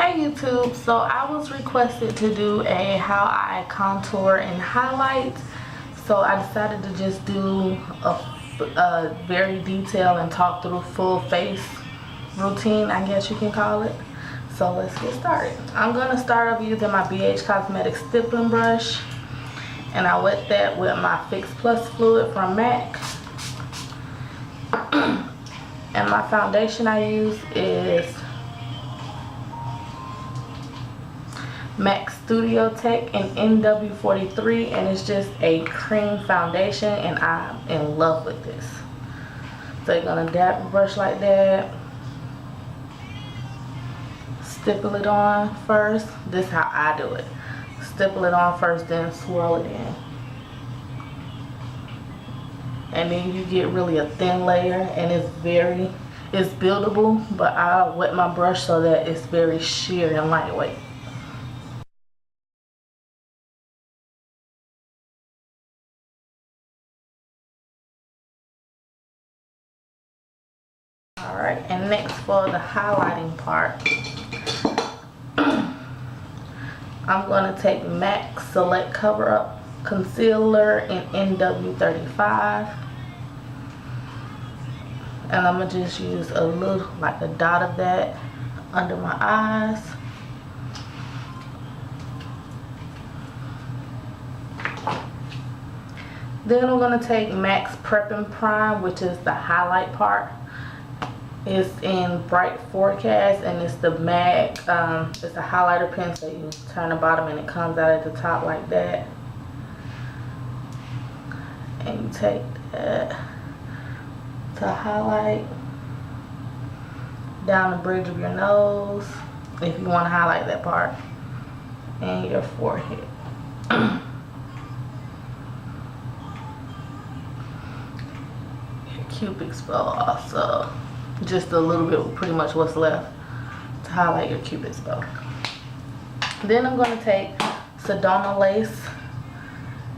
Hey YouTube, so I was requested to do a how I contour and highlight, so I decided to just do a very detailed and talk through full face routine, I guess you can call it. So let's get started. I'm going to start off using my BH Cosmetics stippling brush, and I wet that with my Fix Plus fluid from MAC. And my foundation I use is MAC Studio Tech in NW43, and it's just a cream foundation, and I'm in love with this. So you're gonna dab the brush like that, stipple it on first. This is how I do it. Stipple it on first, then swirl it in. And then you get really a thin layer, and it's buildable, but I wet my brush so that it's very sheer and lightweight. Alright, and next for the highlighting part, I'm going to take MAC Select Cover Up Concealer in NW35, and I'm going to just use a little, like a dot of that under my eyes. Then I'm going to take MAC's Prep and Prime, which is the highlight part. It's in Bright Forecast, and it's the MAC, it's a highlighter pen, so you turn the bottom and it comes out at the top like that. And you take that to highlight down the bridge of your nose, if you want to highlight that part, and your forehead. Your cupid's bow also. Just a little bit, pretty much what's left to highlight your cupid's bow. Then I'm going to take Sedona Lace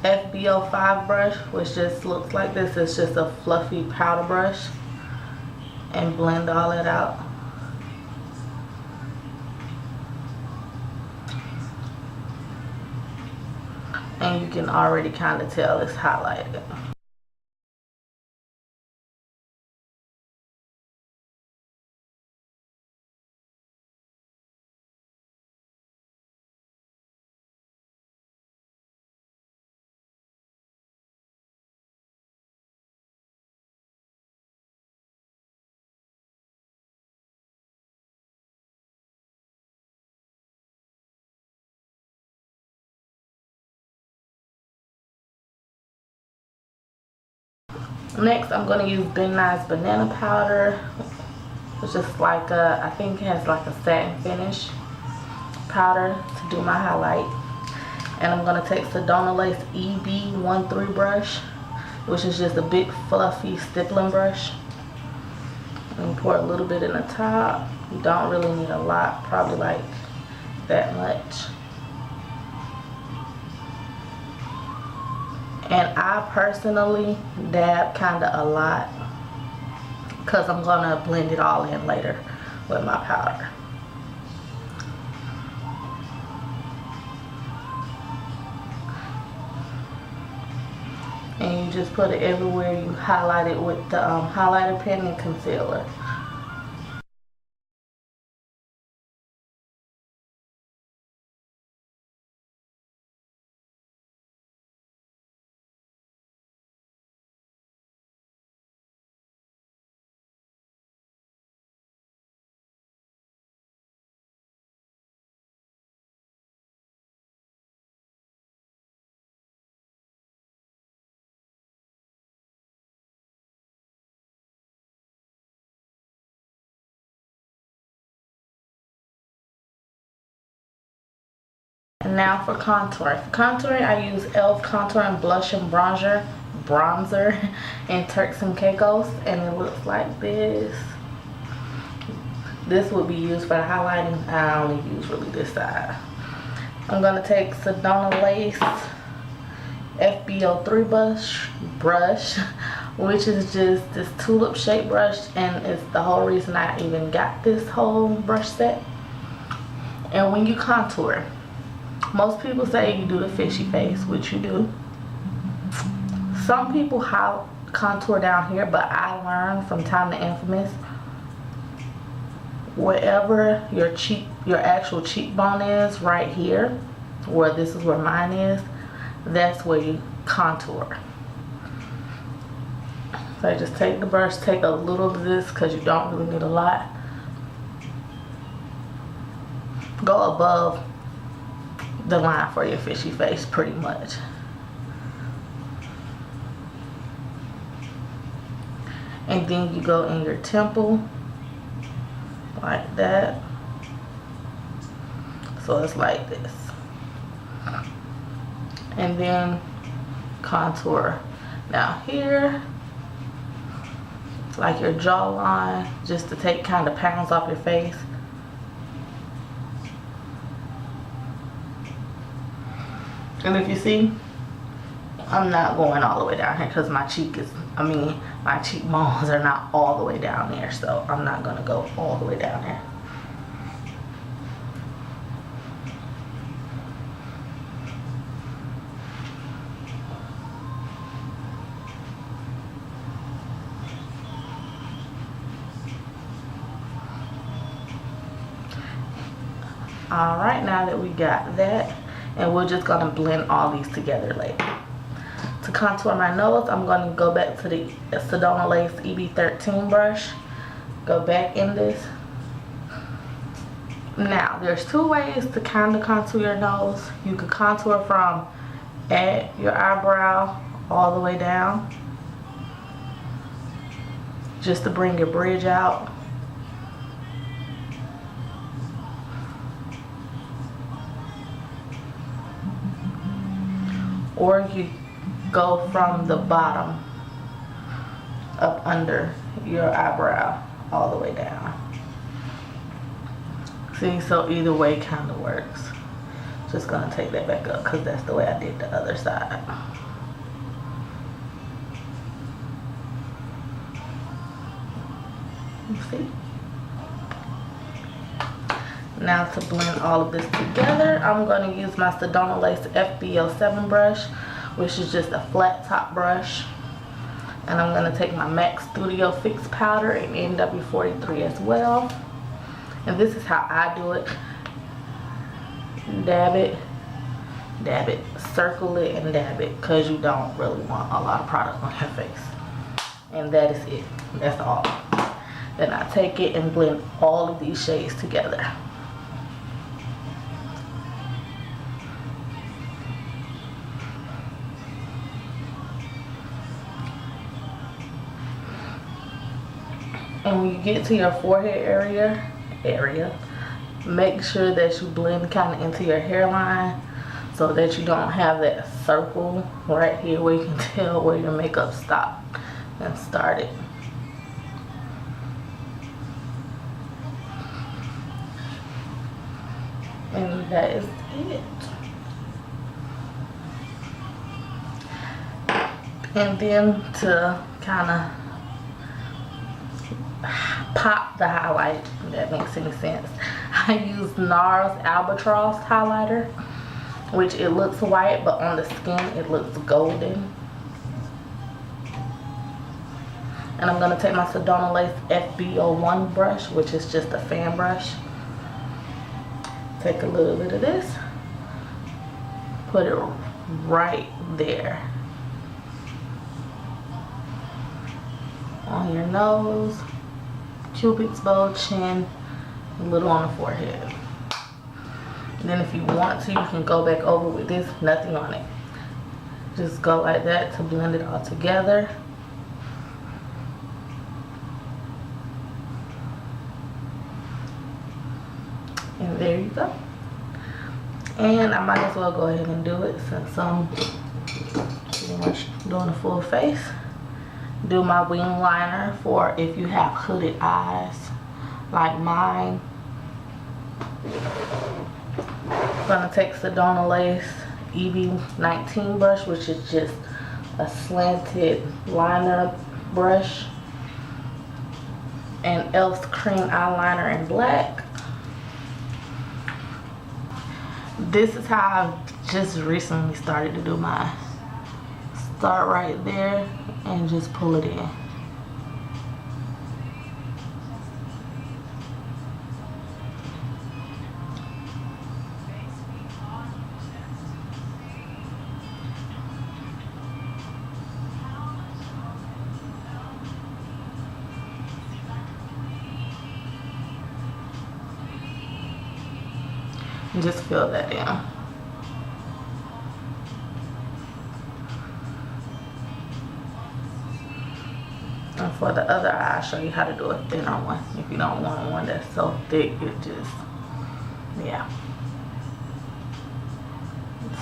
FB05 brush, which just looks like this. It's just a fluffy powder brush, and blend all that out. And you can already kind of tell it's highlighted. Next, I'm going to use Ben Nye's Banana Powder. It's just like a, I think it has like a satin finish powder to do my highlight. And I'm going to take Sedona Lace EB13 brush, which is just a big fluffy stippling brush. And pour a little bit in the top. You don't really need a lot, probably like that much. And I personally dab kind of a lot because I'm going to blend it all in later with my powder. And you just put it everywhere you highlight it with the highlighter pen and concealer. And now for contouring. For contouring, I use e.l.f. Contouring Blush and Bronzer in Turks and Caicos, and it looks like this. This would be used for the highlighting. I only use really this side. I'm going to take Sedona Lace FB03 brush, which is just this tulip shaped brush, and it's the whole reason I even got this whole brush set. And when you contour, most people say you do the fishy face, which you do. Some people contour down here, but I learned from Time to Infamous, wherever your actual cheekbone is, right here, where this is where mine is, that's where you contour. So I just take the brush, take a little of this because you don't really need a lot. Go above the line for your fishy face pretty much. And then you go in your temple like that. So it's like this. And then contour. Now here, like your jawline, just to take kind of pounds off your face. And if you see, I'm not going all the way down here because my cheekbones are not all the way down there, so I'm not gonna go all the way down there. All right, now that we got that, and we're just gonna blend all these together later. To contour my nose, I'm gonna go back to the Sedona Lace EB13 brush. Go back in this. Now, there's two ways to kind of contour your nose. You could contour from at your eyebrow all the way down, just to bring your bridge out. Or you go from the bottom up under your eyebrow all the way down. See, so either way kind of works. Just gonna take that back up because that's the way I did the other side. See? Now to blend all of this together, I'm going to use my Sedona Lace FB07 brush, which is just a flat top brush. And I'm going to take my MAC Studio Fix powder and NW43 as well. And this is how I do it. Dab it, circle it, and dab it, because you don't really want a lot of product on your face. And that is it. That's all. Then I take it and blend all of these shades together. And when you get to your forehead area, make sure that you blend kind of into your hairline so that you don't have that circle right here where you can tell where your makeup stopped and started. And that is it. And then to kind of pop the highlight, if that makes any sense, I use NARS Albatross highlighter, which it looks white, but on the skin it looks golden. And I'm going to take my Sedona Lace FB01 brush, which is just a fan brush. Take a little bit of this, put it right there on your nose, cupid's bow, chin, a little on the forehead. And then if you want to, you can go back over with this, nothing on it. Just go like that to blend it all together. And there you go. And I might as well go ahead and do it since I'm pretty much doing a full face. Do my wing liner for if you have hooded eyes like mine. I'm gonna take Sedona Lace EB19 brush, which is just a slanted liner brush, and e.l.f.'s cream eyeliner in black. This is how I've just recently started to do mine. Start right there and just pull it in. And just fill that in. And for the other eye, I'll show you how to do a thinner one. If you don't want one that's so thick, it just, yeah.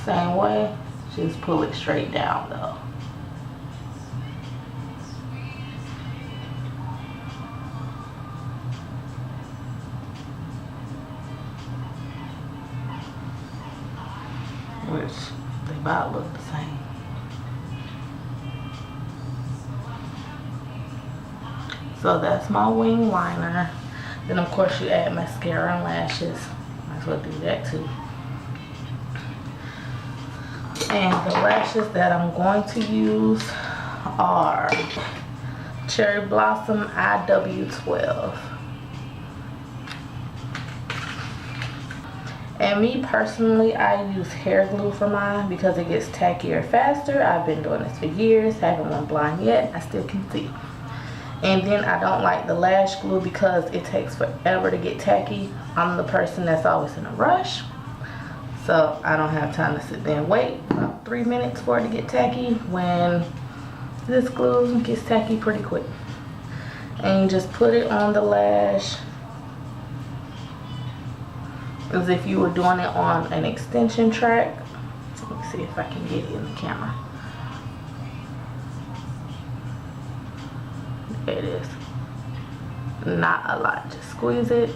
Same way, just pull it straight down though. Which they about look the same. So that's my wing liner. Then of course you add mascara and lashes. Might as well do that too. And the lashes that I'm going to use are Cherry Blossom IW12. And me personally, I use hair glue for mine because it gets tackier faster. I've been doing this for years, haven't went blind yet. I still can see. And then I don't like the lash glue because it takes forever to get tacky. I'm the person that's always in a rush. So I don't have time to sit there and wait about 3 minutes for it to get tacky when this glue gets tacky pretty quick. And you just put it on the lash as if you were doing it on an extension track. Let me see if I can get it in the camera. There it is. Not a lot, just squeeze it.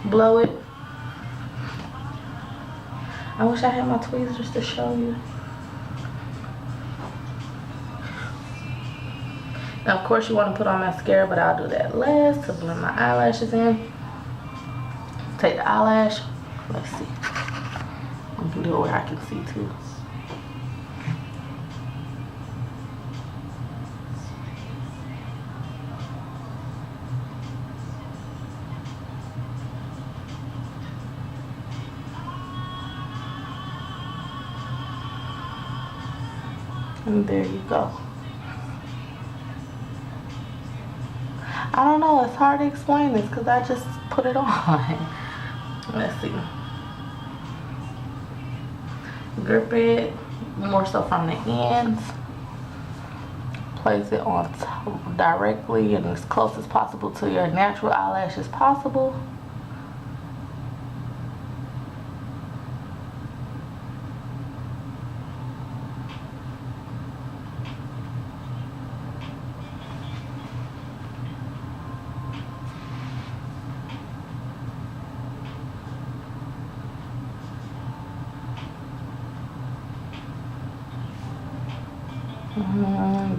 Blow it. I wish I had my tweezers to show you. Now of course you want to put on mascara, but I'll do that last to blend my eyelashes in. Take the eyelash. Let's see. I'm gonna do it where I can see too. And there you go. I don't know, it's hard to explain this because I just put it on. Let's see. Grip it more so from the ends. Place it on top directly and as close as possible to your natural eyelash as possible.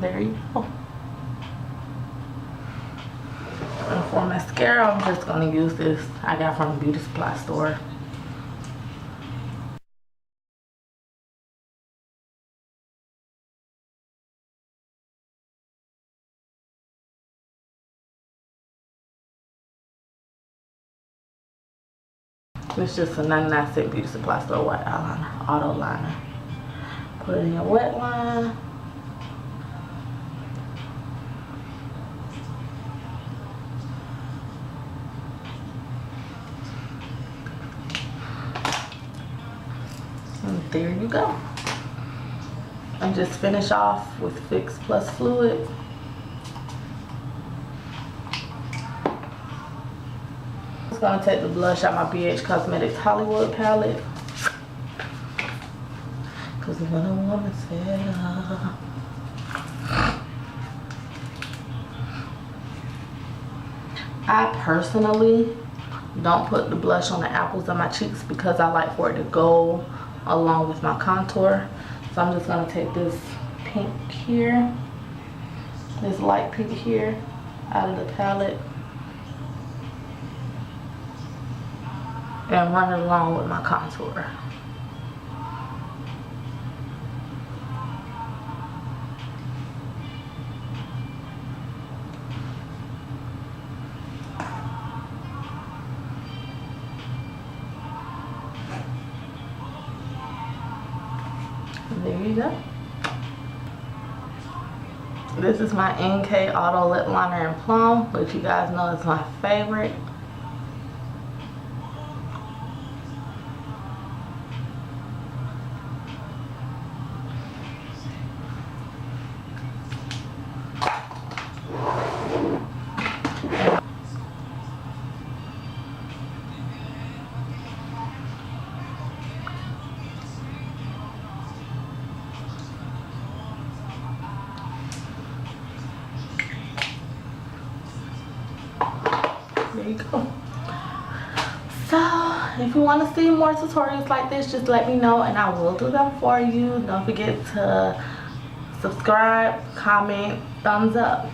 There you go. And for mascara, I'm just going to use this I got from the beauty supply store. It's just a 99-cent beauty supply store white eyeliner, auto liner. Put it in your wet line. And there you go. And just finish off with Fix Plus Fluid. I'm gonna take the blush out my BH Cosmetics Hollywood palette. Cause when a woman said, I personally don't put the blush on the apples of my cheeks because I like for it to go along with my contour. So I'm just gonna take this pink here, this light pink here, out of the palette and run it along with my contour. There you go. This is my NK Auto Lip Liner in Plum, which you guys know is my favorite. There you go. So if you want to see more tutorials like this, just let me know and I will do them for you. Don't forget to subscribe, comment, thumbs up.